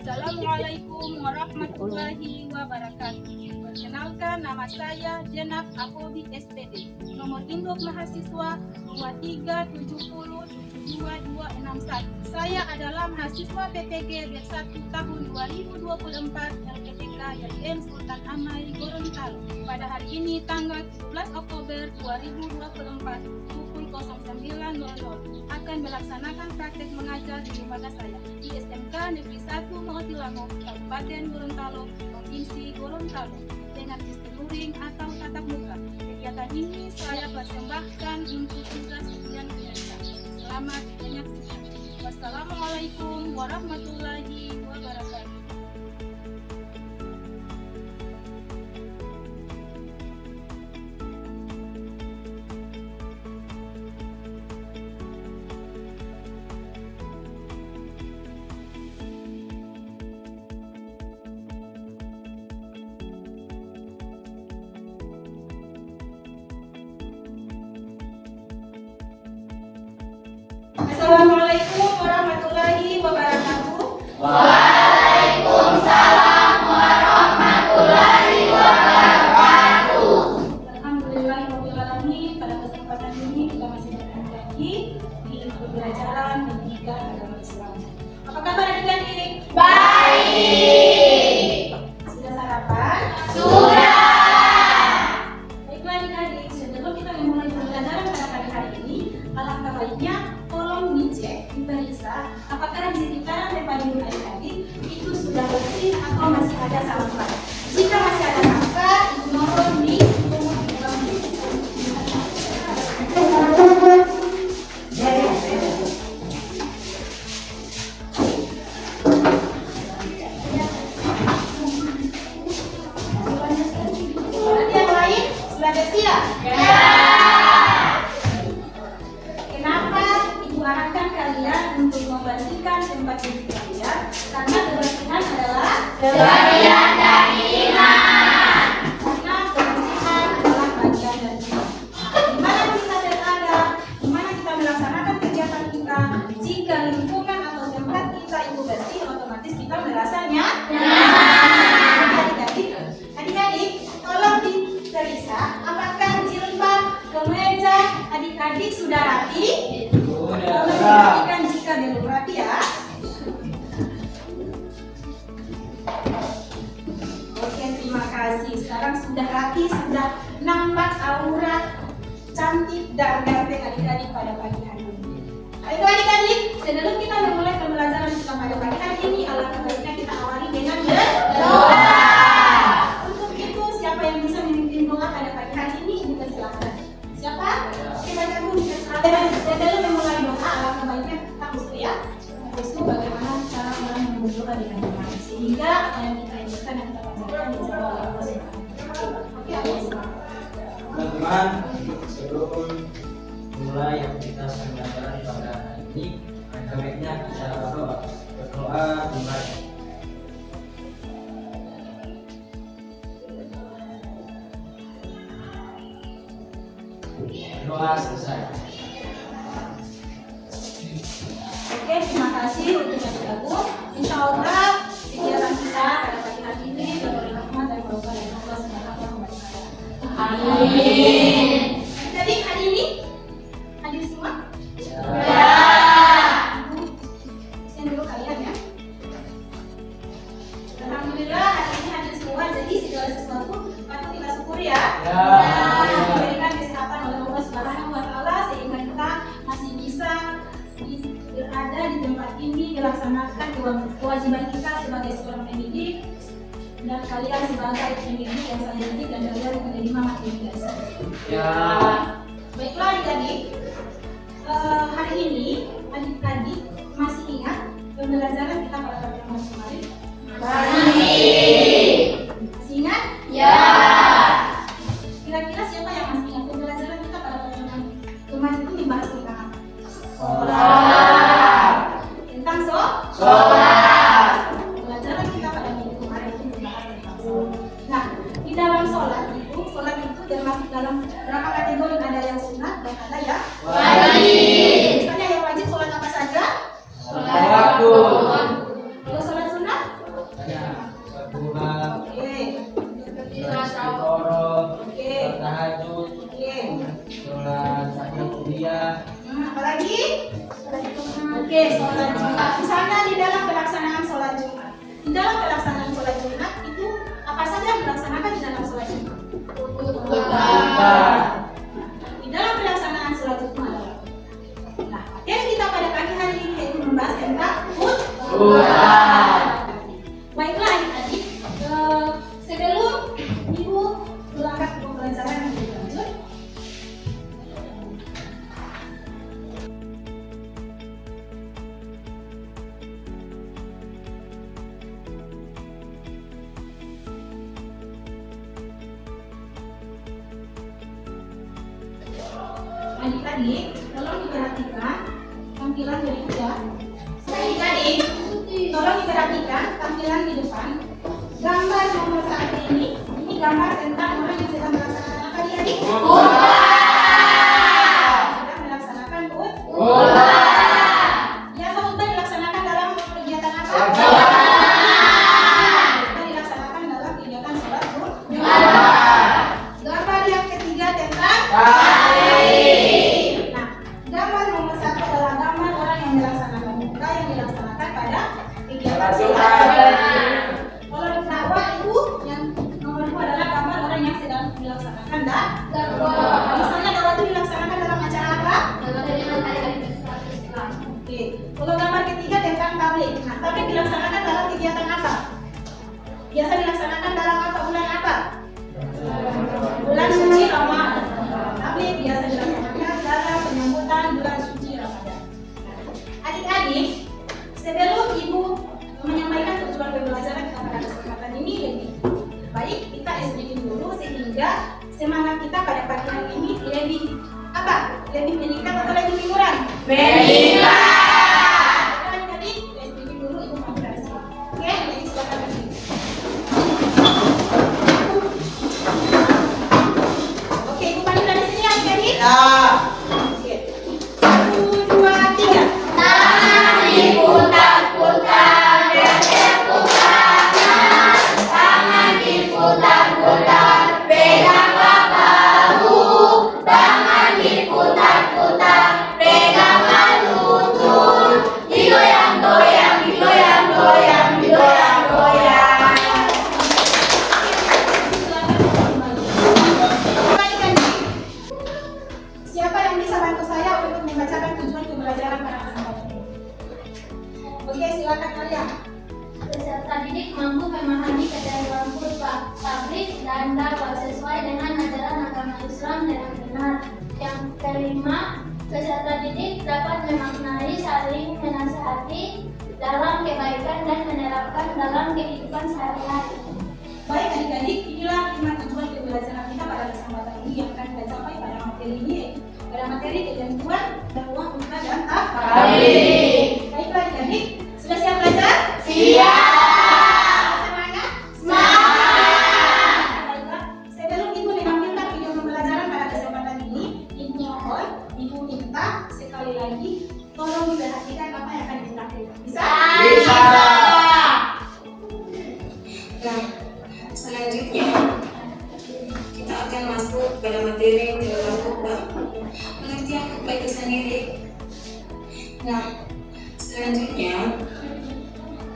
Assalamualaikum warahmatullahi wabarakatuh. Perkenalkan, nama saya Jenab Akobi STD. Nomor induk mahasiswa 237072261. Saya adalah mahasiswa PPG batch 1 tahun 2024 LPTK YM Sultan Amai Gorontalo. Pada hari ini tanggal 17 Oktober 2024 pukul 09.00 akan melaksanakan praktek mengajar di lembaga saya di SMK Negeri 1 Motilango, Kabupaten Gorontalo, Provinsi Gorontalo dengan sistem luring atau tatap muka. Kegiatan ini saya persembahkan untuk tugas ujian biasa. Selamat menyaksikan. Wassalamualaikum warahmatullahi wabarakatuh. Assalamualaikum warahmatullahi wabarakatuh. Waalaikumsalam warahmatullahi wabarakatuh. Alhamdulillahirabbil alamin. Pada kesempatan ini kita masih bertemu lagi di pembelajaran pendidikan agama Islam. Apa kabar adik-adik? Baik. Sudah sarapan? Sudah. Baiklah adik-adik, sebelum kita memulai pembelajaran pada pagi hari ini, alangkah baiknya tolong dicek, diperiksa apakah di sekitaran tempat duduk adik-adik itu sudah bersih atau masih ada sampah. Jika masih ada sampah, ibu mohon di Berarti yang lain sudah bersih ya? Kenapa ibu arahkan kalian untuk membersihkan tempat duduk kalian? Karena kebersihan adalah Sebagian dari iman. Karena kebersihan adalah bagian dari iman. Dimana kita berada, dimana kita melaksanakan kegiatan kita, jika lingkungan atau tempat kita itu bersih, otomatis kita merasanya Adik-adik, tolong diperiksa apakah jilbab, kemeja adik-adik sudah rapi? Tolong diperhatikan jika belum rapi ya. Oke, terima kasih. Sekarang sudah rapi, sudah nampak aura cantik dan ganteng adik-adik pada pagi hari ini. Ayo adik-adik, sebelum kita memulai pembelajaran kita pada pagi hari ini, alangkah baiknya kita awali dengan berdoa. Untuk itu, siapa yang bisa memimpin doa pada pagi hari ini, ibu persilahkan. Siapa? Kita dulu sebelum memulai doa, alangkah baiknya kita usul ya. Usul bagaimana cara orang berdoa dengan baik, sehingga apa yang kita inginkan yang kita lakukan dijawab oleh Allah Subhanahu wa Ta'ala. Oke, Teman-teman, sebelum mulai aktivitas pembelajaran pada hari ini, baiknya kita berdoa dimulai. Doa selesai. Oke, terima kasih untuk yang bergabung. Insya Allah kegiatan kita pada pagi hari ini diberi rahmat dan berkah dari Allah Subhanahu wa Ta'ala. Amin. Jadi hari ini hadir semua? Ya. Saya dulu kalian ya. Alhamdulillah hari ini hadir semua. Jadi segala sesuatu patut kita syukuri ya. Ya. Diberikan kesehatan oleh Allah Subhanahu wa Ta'ala sehingga kita masih bisa berada di tempat ini melaksanakan kewajiban kita sebagai seorang pendidik dan kalian sebagai pendidik yang saya didik dan kalian menerima materi dasar. Ya. Baiklah adik-adik, hari ini adik-adik masih ingat pembelajaran kita pada pertemuan kemarin? Masih. Masih ingat? Ya. Kira-kira siapa yang masih ingat pembelajaran kita pada pertemuan kemarin itu dibahas tentang apa? Sholat. Tentang Sholat. Pembelajaran kita pada minggu kemarin itu membahas tentang sholat. Nah, di dalam sholat itu termasuk dalam berapa kategori? Ada yang sunat dan ada yang Wajib. Misalnya yang wajib sholat Apalagi? Oke, sholat Jumat. Misalnya di dalam pelaksanaan sholat Jumat. Di dalam pelaksanaan sholat Jumat itu apa saja yang dilaksanakan di dalam sholat Jumat? Di dalam pelaksanaan sholat Jumat. Nah, materi kita pada pagi hari ini yaitu membahas tentang khutbah. Baiklah adik-adik, sebelum Ibu berangkat ke pembelajaran yang lebih lanjut, adik-adik, tolong diperhatikan tampilan berikutnya. Adik-adik, tolong diperhatikan tampilan di depan. Gambar nomor 1 ini gambar tentang orang yang sedang melaksanakan apa adik-adik? Sedang melaksanakan khutbah. Biasa khutbah dilaksanakan dalam kegiatan apa? Khutbah dilaksanakan dalam kegiatan sholat Jumat. Gambar yang ketiga tentang nah, gambar nomor 1 adalah gambar orang yang melaksanakan khutbah yang dilaksanakan pada kegiatan sholat Jumat. Kalau dakwah itu yang nomor 2 adalah gambar orang yang sedang dilaksanakan dakwah. Misalnya dakwah itu dilaksanakan dalam acara apa? Oke. Kalau gambar ketiga tentang tabligh. Nah, tabligh dilaksanakan dalam kegiatan apa? Biasa dilaksanakan dalam apa? Bulan apa? Bulan suci Ramadan. Tabligh biasa dilaksanakan dalam penyambutan bulan suci Ramadan. Adik-adik, sebelum Ibu menyampaikan tujuan pembelajaran kita pada kesempatan ini, lebih baik kita sedikit dulu sehingga semangat kita pada pagi hari ini lebih apa? Lebih meningkat atau lebih kurang? Meningkat. Jadi sedikit dulu Ibu mau dari sini. Oke, jadi silakan lagi. Oke, Ibu panggil dari sini ya, adik-adik. Oke. 1, 2, 3. Tangan diputar-putar dan tepuk tangan. Tangan diputar-putar, peganglah bahu. Tangan diputar-putar, peganglah lutut. Digoyang-goyang, digoyang-goyang, digoyang-goyang. Baikkan, siapa yang bisa bantu saya untuk membacakan tujuan pembelajaran pada kesempatan ini? Oke, silakan kalian. Peserta didik mampu memahami ketentuan khutbah, tabligh, dan dakwah sesuai dengan ajaran agama Islam dengan benar. Yang kelima, peserta didik dapat memaknai, saling menasihati dalam kebaikan dan menerapkan dalam kehidupan sehari-hari. Baik adik-adik, inilah 5 tujuan pembelajaran kita pada kesempatan ini yang akan kita capai pada materi ini, pada materi ketentuan dakwah, khutbah, dan tabligh. Baiklah adik-adik, sudah siap belajar? Siap. Semangat? Semangat. Baiklah, sebelum Ibu menampilkan video pembelajaran pada kesempatan ini, Ibu mohon, Ibu minta sekali lagi tolong diperhatikan apa yang akan ditampilkan. Bisa? Bisa. Nah, selanjutnya kita akan masuk pada materi tentang khutbah. Pengertian khutbah itu sendiri. Nah, selanjutnya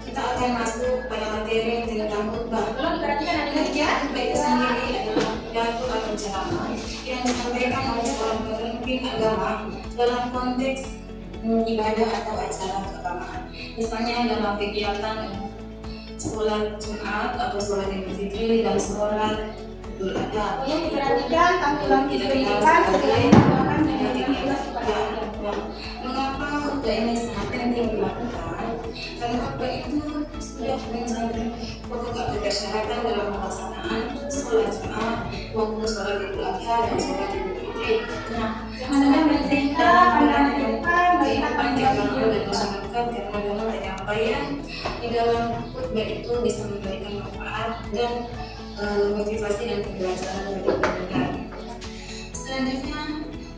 kita akan masuk pada materi tentang khutbah. Tolong diperhatikan adik-adik ya. Pengertian khutbah itu sendiri adalah pidato atau ceramah yang disampaikan oleh seorang pemimpin agama dalam konteks ibadah atau acara keagamaan. Misalnya dalam kegiatan sholat Jumat atau sholat Idul Fitri dan sholat Idul Adha. Tolong diperhatikan tampilan Tidak video dikenal depan sebagai sebelum melakukan pembelajaran kepada adik-adik. Mengapa khutbah ini sangat penting dilakukan? Karena khutbah itu sudah menjadi pokok atau persyaratan dalam pelaksanaan sholat Jumat maupun sholat Idul Adha dan sholat Idul Fitri. Nah, sangat penting dalam kehidupan keagamaan dan masyarakat karena dalam penyampaian di dalam khutbah itu bisa memberikan manfaat dan motivasi dan pembelajaran bagi pendengar. Selanjutnya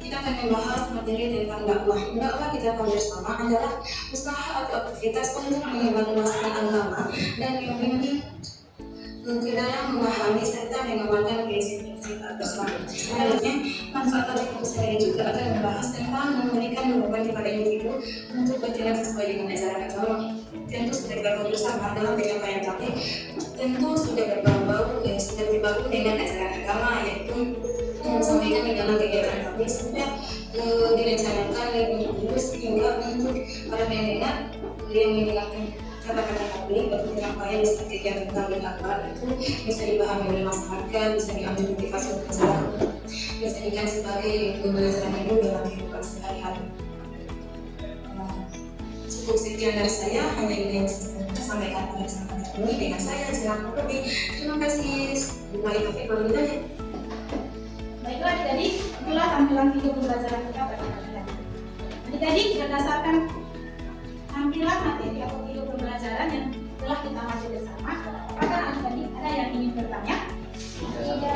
kita akan membahas materi tentang dakwah. Dakwah kita tahu bersama adalah usaha atau aktivitas untuk menyebarluaskan agama dan membimbing ke dalam memahami serta mengamalkan prinsip-prinsip tersebut. Selanjutnya, manfaat topik buku saya juga akan membahas tentang memberikan beban kepada individu untuk bertindak sesuai dengan ajaran agama. Tentu sudah berbaur bersama dalam penyampaian topik. Tentu sudah berbaur dengan ajaran agama, yaitu disampaikan di dalam kegiatan topik sudah direncanakan lebih dulu sehingga untuk para pendengar yang mendengarkan kata-kata tabligh atau penyampaian di saat kegiatan tabligh akbar itu bisa dipahami oleh masyarakat, bisa diambil motivasi untuk masyarakat, bisa dijadikan sebagai pembelajaran hidup dalam kehidupan sehari-hari. Cukup sekian dari saya, hanya ini yang saya sampaikan pada kesempatan ini dengan saya Jenal Kobi. Terima kasih. Baik, tapi kalau tidak. Baiklah adik-adik, itulah tampilan video pembelajaran kita pada hari ini. Adik-adik, berdasarkan tampilan materi atau video pembelajaran yang telah kita baca bersama, apakah adik-adik ada yang ingin bertanya? Tidak.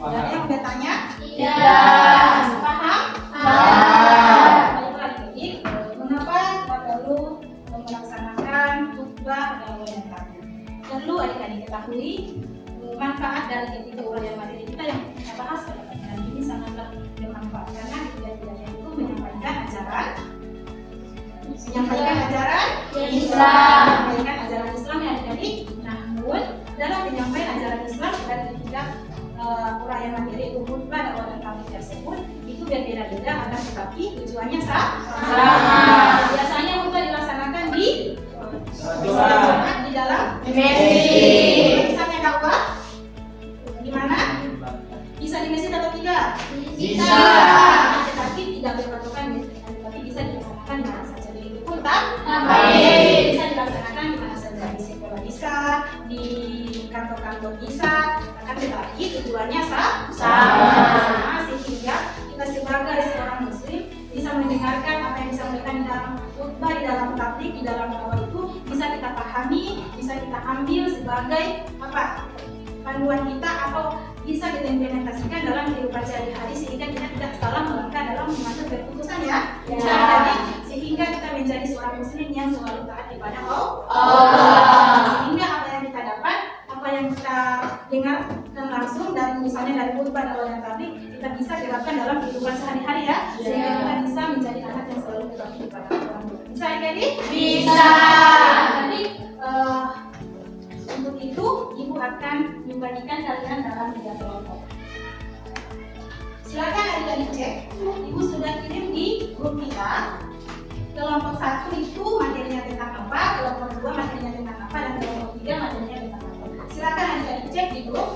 Ada yang bertanya? Tidak. Paham? Paham. Baiklah adik-adik, mengapa kita perlu melaksanakan khutbah dalam yang tadi? Perlu adik-adik ketahui manfaat dari ketiga uraian materi kita yang kita bahas pada pagi hari ini sangatlah bermanfaat karena ketiga-tiganya itu menyampaikan ajaran Islam, menyampaikan ajaran Islam ya adik-adik. Namun dalam penyampaian ajaran Islam dari ketiga uraian materi itu khutbah dakwah dan tabligh tersebut itu berbeda-beda, akan tetapi tujuannya sama. Biasanya khutbah dilaksanakan di dalam masjid. Misalnya dakwah di mana? Bisa di masjid atau tidak? Bisa. Tetapi tidak berpatokan tapi bisa dilaksanakan di mana saja. Begitu pun tak? Baik. Bisa dilaksanakan di mana saja, di sekolah bisa, di kantor-kantor bisa, akan tetapi tujuannya sama, sehingga kita sebagai seorang muslim bisa mendengarkan apa yang disampaikan di dalam khutbah, di dalam tabligh, di dalam dakwah itu bisa kita pahami, bisa kita ambil sebagai panduan kita atau bisa kita implementasikan dalam kehidupan sehari-hari sehingga kita tidak salah melangkah dalam mengambil keputusan ya. Sehingga kita menjadi seorang muslim yang selalu taat kepada Allah. Sehingga apa yang kita dapat, apa yang kita dengarkan langsung dari misalnya dari khutbah dakwah dan tabligh kita bisa terapkan dalam kehidupan sehari-hari ya. Sehingga kita bisa menjadi anak yang selalu berbakti kepada Allah. Bisa jadi? Bisa. Jadi untuk itu, Ibu akan membagikan kalian dalam 3 kelompok. Silakan adik-adik cek. Ibu sudah kirim di grup kita. Kelompok 1 itu materinya tentang apa, kelompok 2 materinya tentang apa, dan kelompok 3 materinya tentang apa. Silakan adik-adik cek di grup.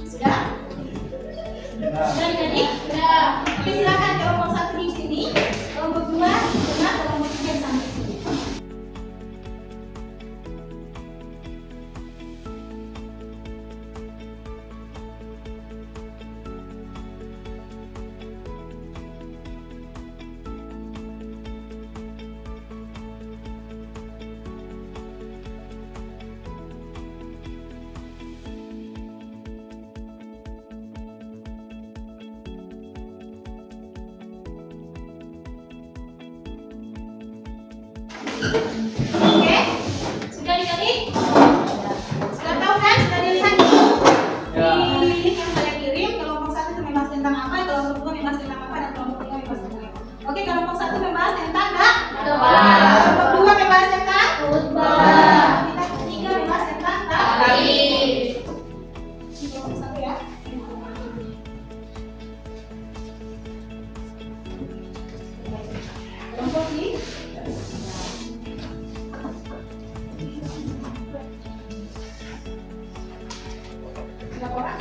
Sudah? Sudah adik-adik? Sudah. Oke, silakan kelompok 1 di sini, kelompok 2 tengah, kelompok 3 sampai sini. Oke, sudah adik-adik? Sudah tahu kan? Sudah dilihat itu? Di link yang saya kirim, kelompok 1 itu membahas tentang apa, kelompok 2 membahas tentang apa, dan kelompok 3 membahas tentang apa. Oke, kelompok 1 membahas tentang enggak? Kelompok 2 membahas tentang? Khutbah. Kelompok 3 membahas tentang? Tabligh. Kelompok 1 ya. Kelompok 3. Berapa orang?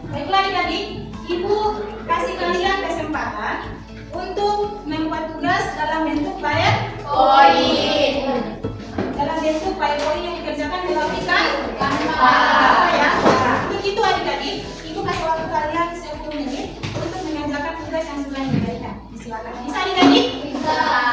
Baiklah adik-adik, Ibu kasih kalian kesempatan untuk membuat tugas dalam bentuk Poin. dalam bentuk poin yang dikerjakan melalui Canva. ya. Untuk itu adik-adik, Ibu kasih waktu kalian 10 menit untuk mengerjakan tugas yang sudah diberikan. Silakan. Bisa adik-adik? Bisa.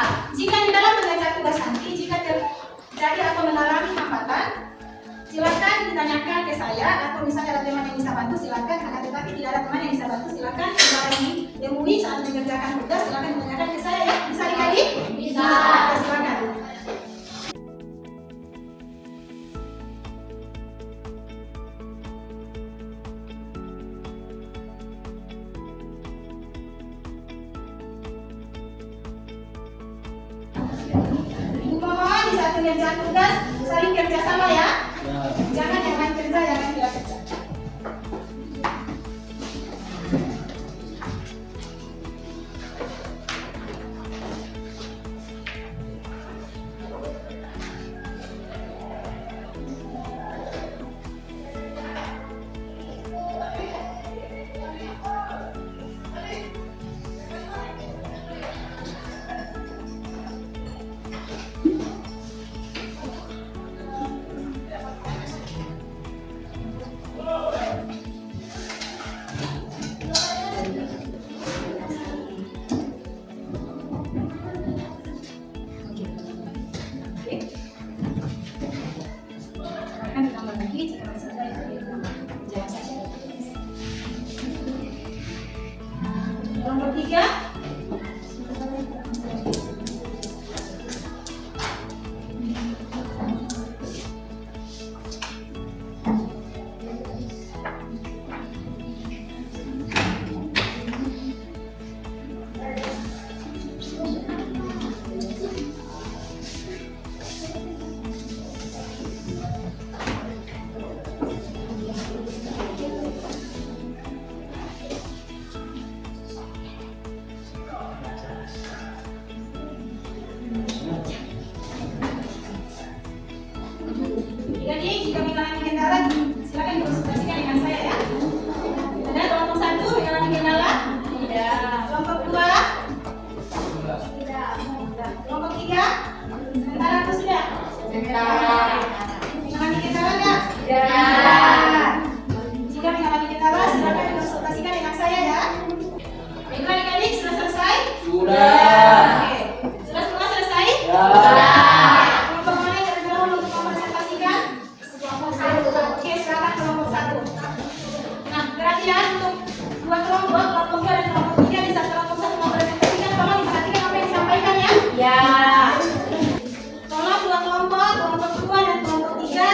ada teman yang bisa bantu silakan, akan tetapi tidak ada teman yang bisa bantu silakan. Kalau ini temui saat mengerjakan tugas silakan menanyakan ke saya ya. Bisa adik-adik? Bisa. Silakan. Ibu mohon di saat pengerjaan tugas saling kerjasama ya. Jangan yang lain kerja, yang lain tidak kerja. Akan ditambah lagi jika masih ada yang jangan saja. Nomor 3. Jadi jika mengalami kendala silakan konsultasikan dengan saya ya. Ada kelompok 1 mengalami kendala? Tidak. Kelompok 2? Tidak. Kelompok 3? Sementara atau sudah? Sementara. Mengalami kendala enggak? Tidak. Jika mengalami kendala silakan konsultasikan dengan saya ya. Baiklah adik-adik, sudah selesai? Sudah. Oke. Sudah semua selesai? Ya. Kelompok mana yang tergabung untuk mempresentasikan? Kelompok 1. Oke, silakan kelompok 1. Nah, perhatian untuk dua kelompok 2 dan kelompok 3 di saat kelompok 1 mempresentasikan, tolong diperhatikan apa yang disampaikan ya. Ya. Tolong dua kelompok 2 dan kelompok 3,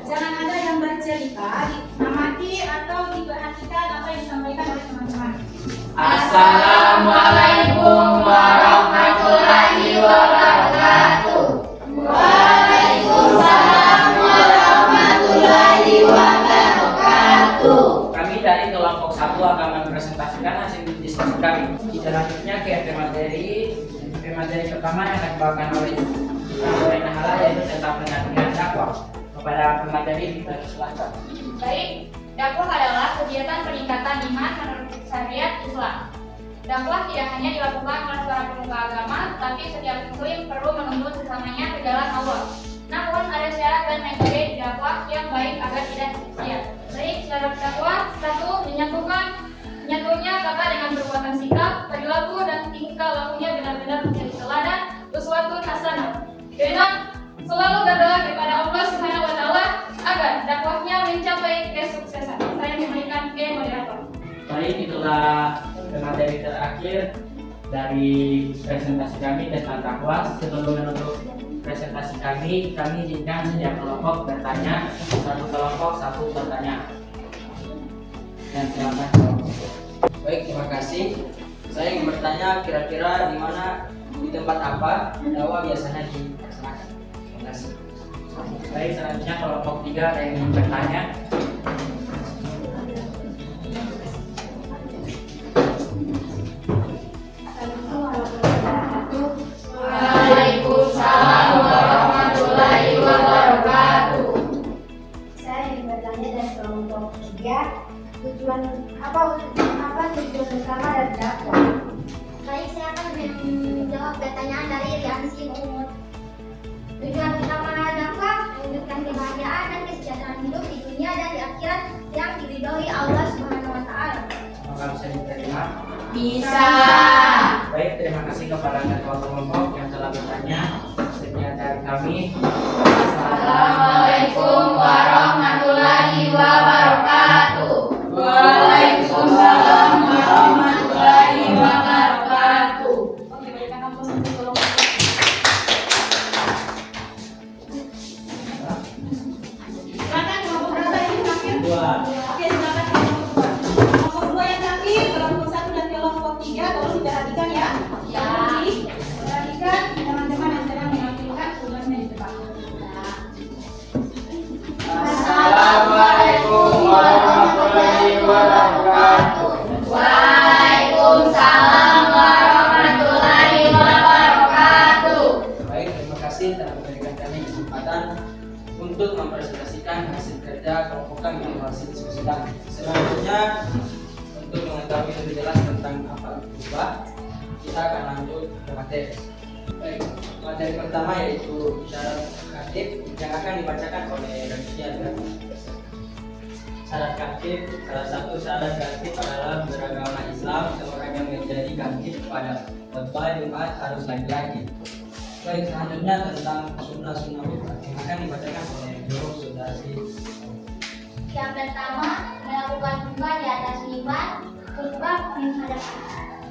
jangan ada yang bercerita, diamati atau diperhatikan apa yang disampaikan oleh teman-teman. Assalamualaikum warahmatullahi wabarakatuh. Waalaikumsalam warahmatullahi wabarakatuh. Kami dari kelompok 1 akan mempresentasikan hasil diskusi kami. Selanjutnya ke materi pertama yang akan dibawakan oleh Ibu Nahala, yaitu tentang pendampingan dakwah. Kepada pemateri kita silakan. Baik, dakwah adalah kegiatan peningkatan iman menurut syariat Islam. Dakwah tidak hanya dilakukan oleh para pemuka agama, tapi setiap muslim perlu menuntut sesamanya ke jalan Allah. Namun ada syarat dan metode di dakwah yang baik agar tidak sia-sia. Baik, syarat dakwah 1. Menyatunya kata dengan perbuatan sikap, perilaku dan tingkah lakunya benar-benar menjadi teladan uswatun hasanah. Kedua, selalu berdoa kepada Allah Subhanahu wa taala agar dakwahnya mencapai kesuksesan. Saya memberikan ke moderator. Baik, itulah materi terakhir dari presentasi kami tentang dakwah. Sebelum menutup presentasi kami izinkan setiap kelompok bertanya, satu kelompok satu pertanyaan. Dan silakan kelompok. Baik, terima kasih. Saya ingin bertanya, kira-kira di tempat apa dakwah biasanya dilaksanakan? Terima kasih. Baik, selanjutnya kelompok 3 ada yang ingin bertanya. Waalaikumsalam warahmatullahi wabarakatuh. Saya ingin bertanya dari kelompok 3, tujuan utama dari dakwah? Baik, saya akan menjawab pertanyaan dari Riansi Umur. Tujuan utama dakwah mewujudkan kebahagiaan dan kesejahteraan hidup di dunia dan di akhirat yang diridhoi Allah Subhanahu wa taala. Apakah bisa diterima? Bisa. Baik, terima kasih kepada ketua kelompok yang telah bertanya. Sekian dari kami. Assalamualaikum warahmatullahi wabarakatuh. warahmatullahi wabarakatuh. Waalaikumsalam warahmatullahi wabarakatuh. Baik, terima kasih telah memberikan kami kesempatan untuk mempresentasikan hasil kerja kelompok kami di hasil diskusi kami. Selanjutnya, untuk mengetahui lebih jelas tentang apa itu berubah, kita akan lanjut ke materi. Baik, materi pertama yaitu syarat khatib yang akan dibacakan oleh Rakyat. Syarat khatib, salah satu syarat khatib adalah beragama Islam. Seorang yang menjadi khatib pada khutbah Jumat harus laki-laki. Baik, selanjutnya tentang sunnah-sunnah khutbah yang akan dibacakan oleh Guru Saudari. Yang pertama, melakukan khutbah di atas mimbar, khutbah menghadap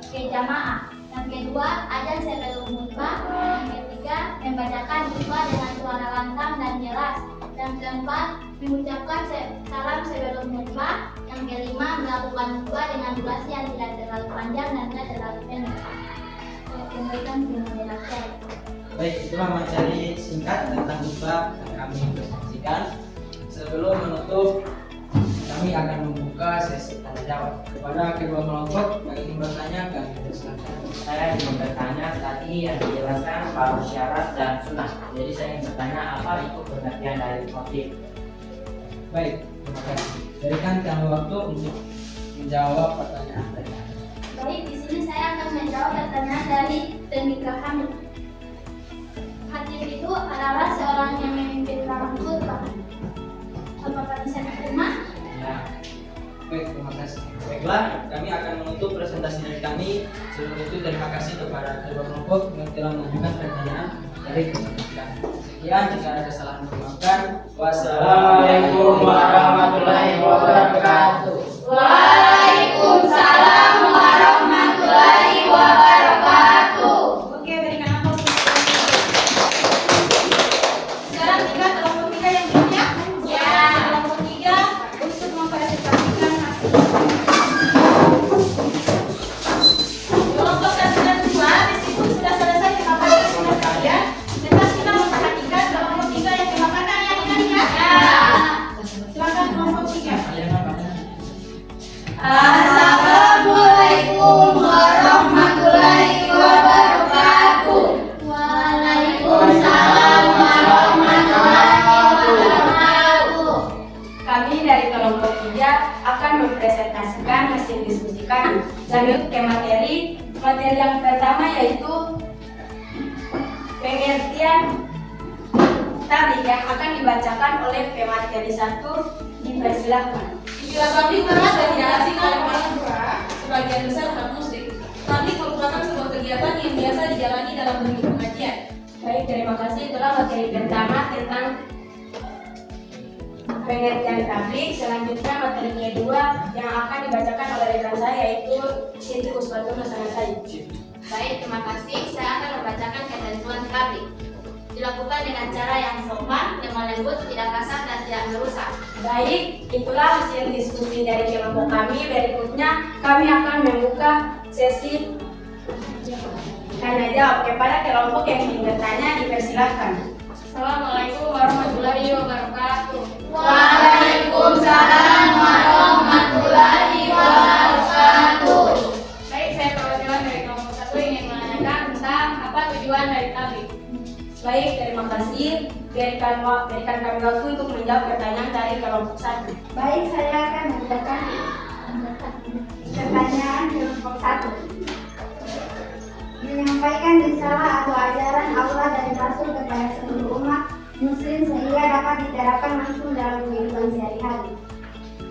ke jamaah. Yang kedua, azan sebelum khutbah. Yang ketiga, membacakan khutbah dengan suara lantang dan jelas. Yang keempat, mengucapkan salam sebelum khutbah. Yang kelima, melakukan khutbah dengan durasi yang tidak terlalu panjang dan tidak terlalu pendek. Kembalikan ke moderator. Baik, itulah materi singkat tentang khutbah yang kami presentasikan. Sebelum menutup, kami akan membuka sesi tanya jawab kepada kedua kelompok yang ingin bertanya. Kami persilakan. Saya ingin bertanya, tadi yang dijelaskan baru syarat dan sunnah. Jadi saya ingin bertanya apa itu pengertian dari khotib. Baik, terima kasih. Berikan kami waktu untuk menjawab pertanyaan mereka. Baik, di sini saya akan menjawab pertanyaan dari pemikir kami. Khatib itu adalah seorang yang memimpin dalam khutbah. Apakah bisa diterima? Ya. Baik, terima kasih. Baiklah, kami akan menutup presentasi dari kami. Sebelum itu, terima kasih kepada kedua kelompok yang telah mengajukan pertanyaan dari kami. Sekian, jika ada kesalahan dimaafkan. Wassalamualaikum warahmatullahi wabarakatuh. Waalaikumsalam warahmatullahi wabarakatuh. Oke, berikan aplaus. Sekarang kita kelompok 3 yang belum ya? Ya. Kelompok 3 untuk mempresentasikan hasil. Kelompok 1 dan 2 meskipun sudah selesai pemaparan tugas kalian, tetap kita memperhatikan kelompok 3 yang pemaparan yang ini ya. Silakan kelompok 3. Assalamualaikum warahmatullahi wabarakatuh. Waalaikumsalam warahmatullahi wabarakatuh. Kami dari kelompok 3 akan mempresentasikan hasil diskusi kami. Lanjut ke materi. Materi yang pertama yaitu pengertian tablik yang akan dibacakan oleh pemateri 1. Dipersilahkan. Istilah tablik memang tidak asing oleh para pura, sebagian besar umat muslim. Tablik merupakan sebuah kegiatan yang biasa dijalani dalam bentuk pengajian. Baik, terima kasih. Itulah materi pertama tentang pengertian tablik. Selanjutnya materi kedua yang akan dibacakan oleh rekan saya yaitu Siti Uswatun Hasanah Said. Baik, terima kasih. Saya akan membacakan ketentuan tablik. Dilakukan dengan cara yang sopan, lemah lembut, tidak kasar dan tidak merusak. Baik, itulah hasil diskusi dari kelompok kami. Berikutnya kami akan membuka sesi tanya jawab kepada kelompok yang ingin bertanya. Dipersilahkan. Assalamualaikum warahmatullahi wabarakatuh. Waalaikumsalam warahmatullahi wabarakatuh. Baik, saya perwakilan dari kelompok 1 ingin menanyakan tentang apa tujuan dari tablik. Baik, terima kasih. Berikan kami waktu untuk menjawab pertanyaan dari kelompok 1. Baik, saya akan membacakan pertanyaan kelompok 1. Menyampaikan risalah atau ajaran Allah dari Rasul kepada seluruh umat Muslim sehingga dapat diterapkan langsung dalam kehidupan sehari-hari.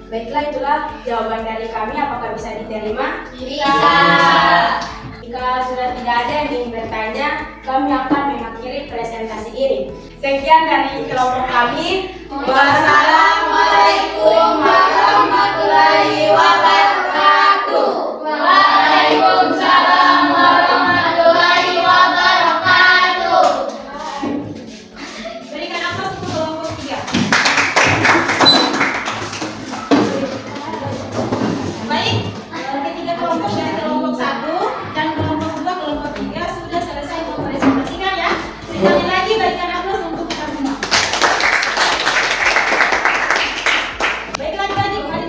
Baiklah, itulah jawaban dari kami. Apakah bisa diterima? Bisa. Jika sudah tidak ada yang ingin bertanya, kami akan mengakhiri presentasi ini. Sekian dari kelompok kami. Wassalamualaikum warahmatullahi wabarakatuh. Waalaikumsalam warahmatullahi wabarakatuh. Berikan aplaus untuk kelompok 3. Baik, ketiga kelompok dari kelompok 1 dan kelompok 2, kelompok 3 sudah selesai mempresentasikan ya. Sekali lagi berikan aplaus untuk kita semua. Baiklah adik-adik,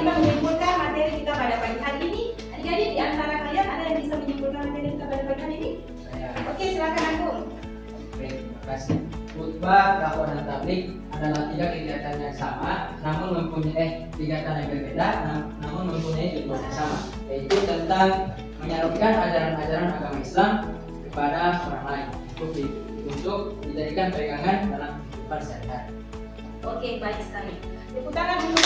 dakwah dan tabligh adalah tiga kegiatan yang sama, namun mempunyai kegiatan yang berbeda, namun mempunyai tujuan yang sama, yaitu tentang menyalurkan ajaran-ajaran agama Islam kepada orang lain untuk dijadikan pegangan dalam kehidupan sehari-hari. Oke, baik sekali. Tepuk tangan dulu.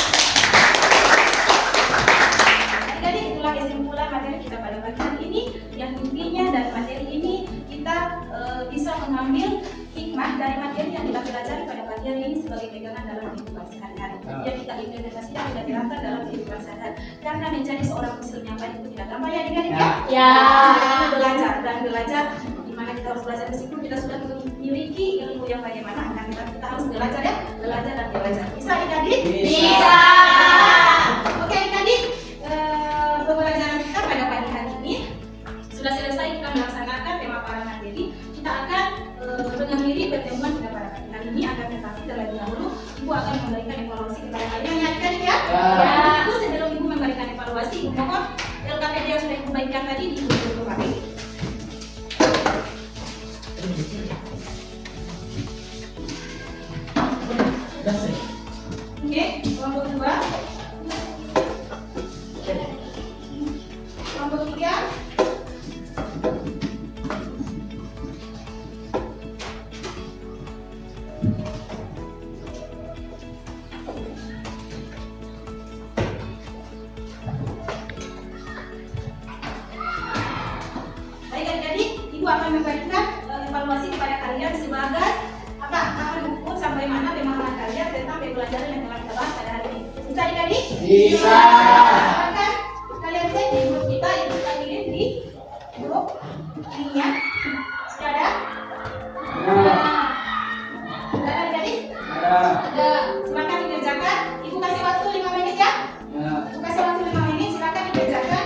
Jadi itulah kesimpulan materi kita pada pagi hari ini. Yang intinya dari materi ini kita bisa mengambil hikmah dari materi yang kita pelajari pada pagi hari ini sebagai pegangan dalam kehidupan sehari-hari. Yang kita implementasikan dan terapkan dalam kehidupan sehari-hari. Karena menjadi seorang muslim yang baik itu tidak gampang ya, adik-adik ya. Ya. Kita belajar dan belajar di mana kita harus belajar meskipun kita sudah memiliki ilmu yang bagaimana, akan kita harus belajar ya, belajar dan belajar. Bisa adik-adik? Bisa. Oke adik-adik, pembelajaran kita pada pagi hari ini sudah selesai. Kita melaksanakan pemaparan materi. Kita akan mengakhiri pertemuan kita pada pagi hari ini. Akan tetapi terlebih dahulu Ibu akan memberikan evaluasi kepada kalian ya adik-adik ya. Itu sebelum Ibu memberikan evaluasi, Ibu mohon LKPD yang sudah Ibu bagikan tadi di Ibu kami. Oke, kelompok 2, kelompok 3, baik adik-adik, Ibu akan memberikan evaluasi kepada kalian sebagai apa? Akan mengukur sampai mana pemahaman kalian tentang pembelajaran yang telah kita bahas pada hari ini. Bisa adik-adik? Bisa. Akan kalian cek di grup kita, Ibu tagih di grup ini ya. Sudah ada? Sudah ada adik-adik? Ada. Silakan dikerjakan. Ibu kasih waktu 5 menit ya. Ibu kasih waktu 5 menit. Silakan dikerjakan.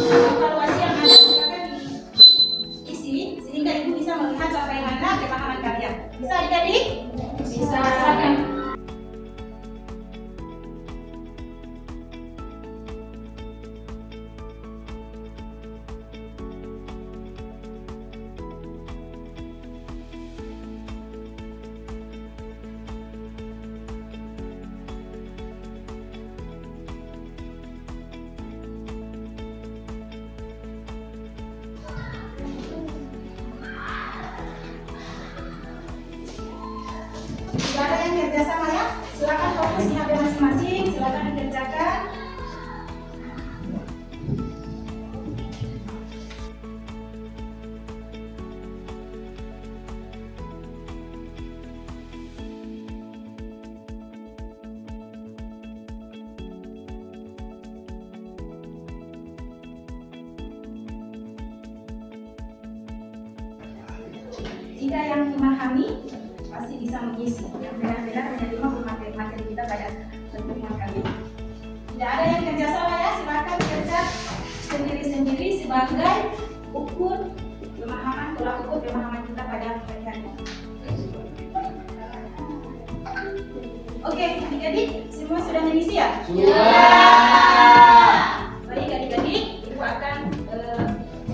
Evaluasi yang ada silakan diisi sehingga Ibu bisa melihat sampai mana pemahaman kalian. Bisa adik-adik? Bisa. Silakan. Sudah ada yang kerjasama ya? Silakan fokus di HP masing-masing. Silakan dikerjakan. Jika yang memahami pasti bisa mengisi, yang benar-benar menerima materi kita pada pertemuan kali ini. Tidak ada yang kerjasama ya, silakan kerja sendiri-sendiri sebagai ukur pemahaman, tolak ukur pemahaman kita pada pagi hari ini. Oke, adik-adik semua sudah mengisi ya? Baik adik-adik, Ibu akan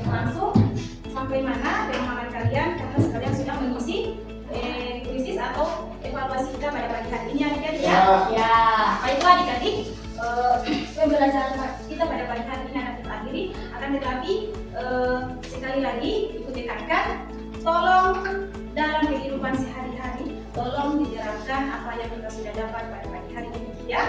langsung sampai mana pemahaman kalian karena sekalian sudah mengisi krisis atau evaluasi kita pada pagi hari ini adik-adik ya. Ya. Baiklah adik-adik, pembelajaran kita pada pagi hari ini akan kita akhiri. Akan tetapi sekali lagi Ibu tekankan, tolong dalam kehidupan sehari-hari tolong diterapkan apa yang kita sudah dapat pada pagi hari ini ya.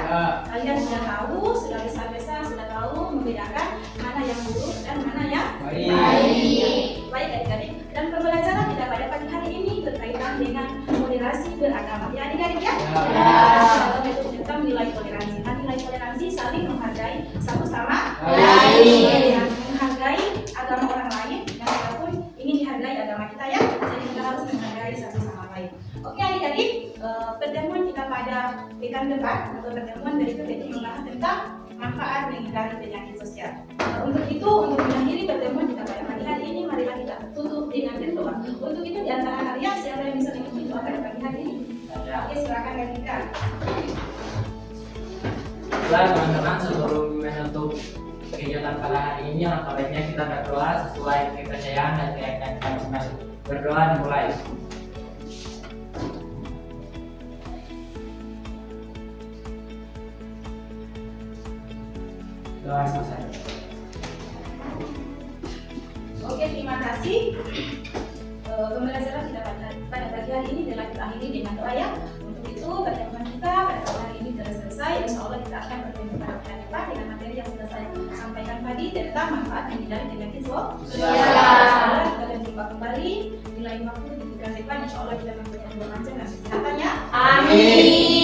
Kalian sudah tahu, sudah besar-besar, sudah tahu membedakan mana yang buruk dan mana yang baik. Baik adik-adik, dan pembelajaran kita pada pagi hari ini berkaitan dengan moderasi beragama ya adik-adik ya. Dalam itu tentang nilai toleransi. Nah, nilai toleransi saling menghargai satu sama lain, menghargai agama orang lain dan kita pun ingin dihargai agama kita ya. Jadi kita harus menghargai satu sama lain. Oke adik-adik, pertemuan kita pada pekan depan atau pertemuan berikut ini membahas tentang manfaat menghindari penyakit sosial. Untuk itu, untuk mengakhiri pertemuan kita pada pagi hari ini, marilah kita tutup dengan berdoa. Untuk itu, di antara kalian siapa yang bisa mengikuti doa pada pagi hari ini? Oke, silakan gantikan. Baiklah teman-teman, sebelum menutup kegiatan pada hari ini, alangkah baiknya kita berdoa sesuai kepercayaan dan keyakinan kita masing-masing. Berdoa dimulai. Doa selesai. Oke, terima kasih. Pembelajaran kita pada pagi hari ini telah kita akhiri dengan doa ya. Untuk itu, pertemuan kita pada pagi hari ini telah selesai. Insya Allah kita akan bertemu pada pekan depan dengan materi yang sudah saya sampaikan tadi tentang manfaat menghindari penyakit sosial. Kita akan jumpa kembali di lain waktu di pekan depan. Insya Allah kita mempunyai dua macam dan kesehatan ya. Amin.